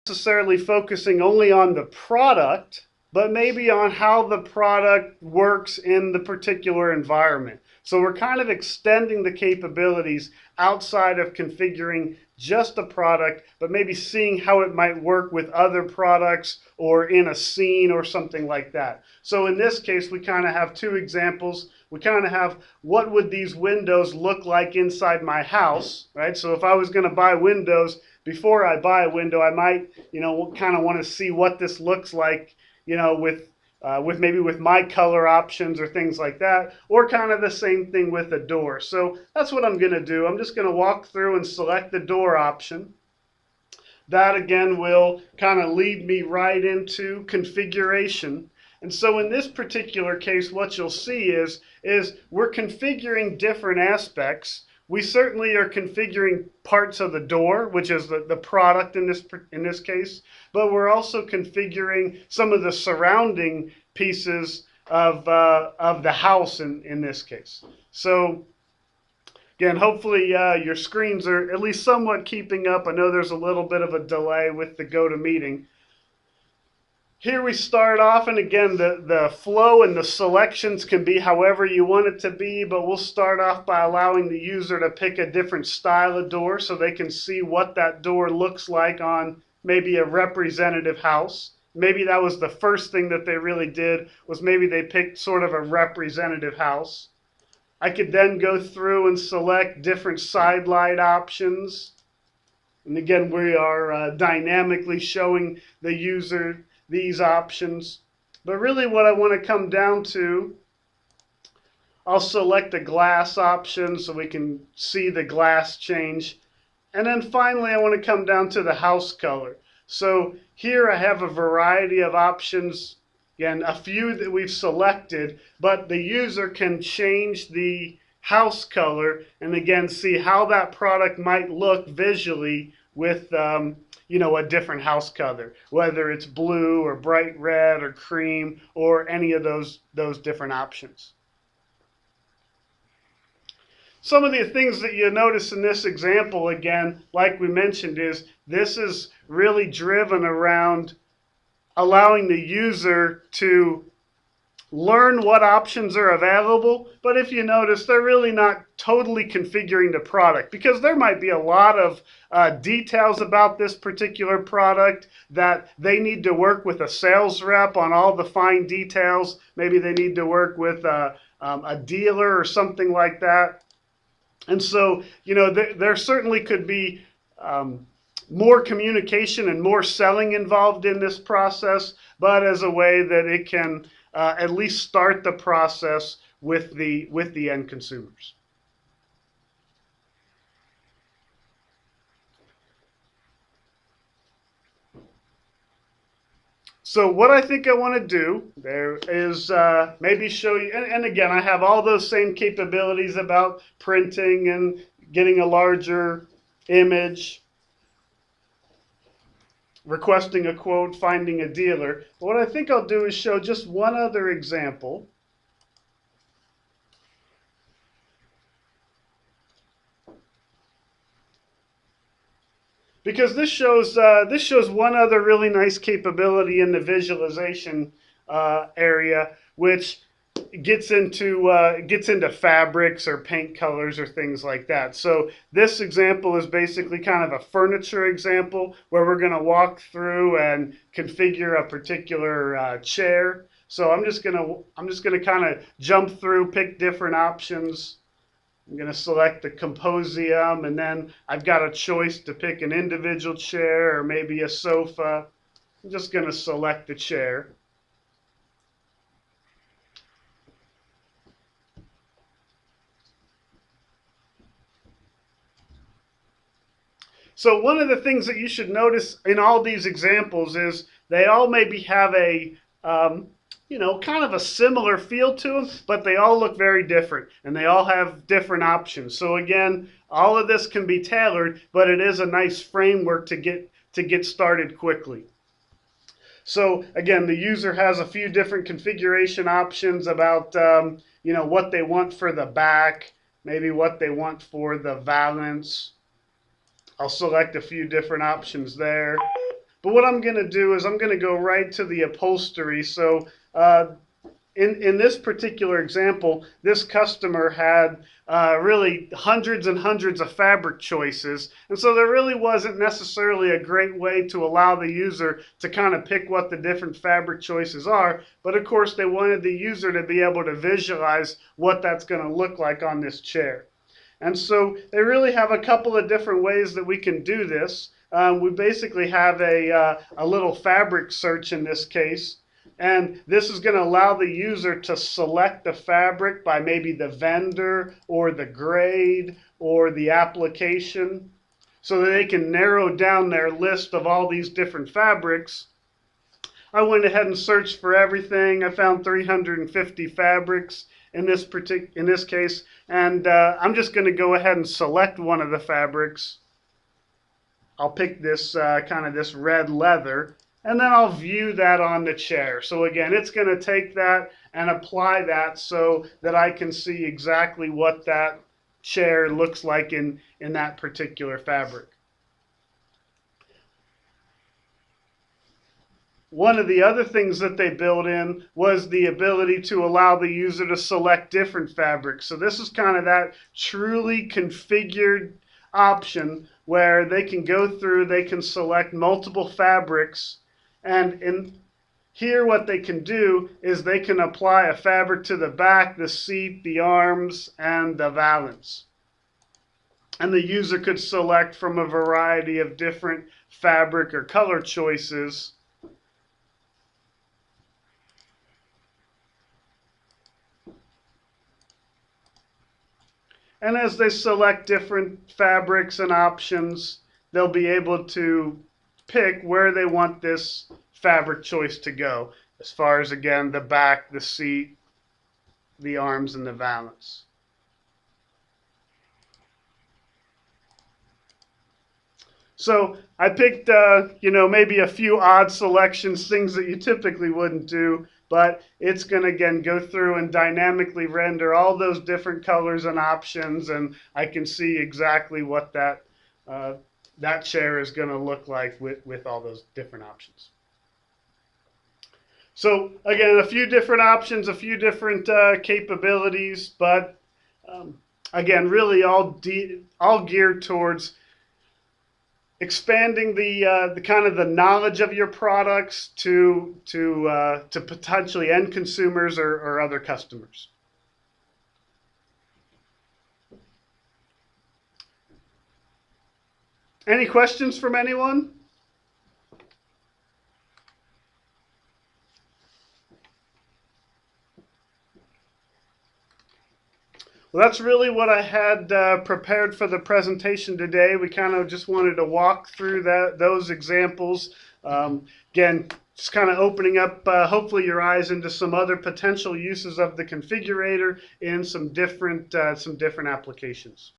necessarily focusing only on the product, but maybe on how the product works in the particular environment. So we're kind of extending the capabilities outside of configuring just a product, but maybe seeing how it might work with other products or in a scene or something like that. So in this case, we kind of have two examples. We kind of have what would these windows look like inside my house, right? So if I was going to buy windows, before I buy a window, I might, kind of want to see what this looks like, with maybe with my color options or things like that, or kind of the same thing with a door. So that's what I'm going to do. I'm just going to walk through and select the door option. That again will kind of lead me right into configuration. And so in this particular case, what you'll see is we're configuring different aspects. We certainly are configuring parts of the door, which is the product in this case, but we're also configuring some of the surrounding pieces of the house in this case. So again, hopefully your screens are at least somewhat keeping up. I know there's a little bit of a delay with the GoToMeeting. Here we start off, and again, the flow and the selections can be however you want it to be, but we'll start off by allowing the user to pick a different style of door so they can see what that door looks like on maybe a representative house. Maybe that was the first thing that they really did, was maybe they picked sort of a representative house. I could then go through and select different side light options. And again, we are dynamically showing the user these options. But really what I want to come down to, I'll select the glass option so we can see the glass change. And then finally I want to come down to the house color. So here I have a variety of options. Again, a few that we've selected, but the user can change the house color and again see how that product might look visually with a different house color, whether it's blue or bright red or cream or any of those different options. Some of the things that you notice in this example, again, like we mentioned, is this is really driven around allowing the user to learn what options are available, but if you notice, they're really not totally configuring the product because there might be a lot of details about this particular product that they need to work with a sales rep on all the fine details. Maybe they need to work with a dealer or something like that. And so, there certainly could be more communication and more selling involved in this process, but as a way that it can at least start the process with the end consumers. So what I think I want to do there is maybe show you, and again, I have all those same capabilities about printing and getting a larger image, requesting a quote, finding a dealer. But what I think I'll do is show just one other example. Because this shows one other really nice capability in the visualization area, which gets into fabrics or paint colors or things like that. So this example is basically kind of a furniture example where we're going to walk through and configure a particular chair. So I'm just gonna kind of jump through, pick different options. I'm going to select the Composium, and then I've got a choice to pick an individual chair or maybe a sofa. I'm just going to select the chair. So one of the things that you should notice in all these examples is they all maybe have a kind of a similar feel to them, but they all look very different and they all have different options. So again, all of this can be tailored, but it is a nice framework to get started quickly. So again, the user has a few different configuration options about what they want for the back, maybe what they want for the valance. I'll select a few different options there. But what I'm going to do is I'm going to go right to the upholstery. So in this particular example, this customer had really hundreds and hundreds of fabric choices. And so there really wasn't necessarily a great way to allow the user to kind of pick what the different fabric choices are. But of course, they wanted the user to be able to visualize what that's going to look like on this chair. And so they really have a couple of different ways that we can do this. We basically have a little fabric search in this case. And this is going to allow the user to select the fabric by maybe the vendor or the grade or the application so that they can narrow down their list of all these different fabrics. I went ahead and searched for everything. I found 350 fabrics in this case, and I'm just going to go ahead and select one of the fabrics. I'll pick this kind of this red leather, and then I'll view that on the chair. So again, it's going to take that and apply that so that I can see exactly what that chair looks like in that particular fabric. One of the other things that they built in was the ability to allow the user to select different fabrics. So this is kind of that truly configured option where they can go through, they can select multiple fabrics, and in here what they can do is they can apply a fabric to the back, the seat, the arms, and the valance. And the user could select from a variety of different fabric or color choices. And as they select different fabrics and options, they'll be able to pick where they want this fabric choice to go, as far as, again, the back, the seat, the arms, and the valance. So I picked, maybe a few odd selections, things that you typically wouldn't do, but it's going to, again, go through and dynamically render all those different colors and options, and I can see exactly what that chair is going to look like with all those different options. So again, a few different options, a few different capabilities, but again, really all geared towards expanding the kind of the knowledge of your products to potentially end consumers or other customers. Any questions from anyone? Well, that's really what I had prepared for the presentation today. We kind of just wanted to walk through those examples. Again, just kind of opening up, hopefully, your eyes into some other potential uses of the configurator in some different applications.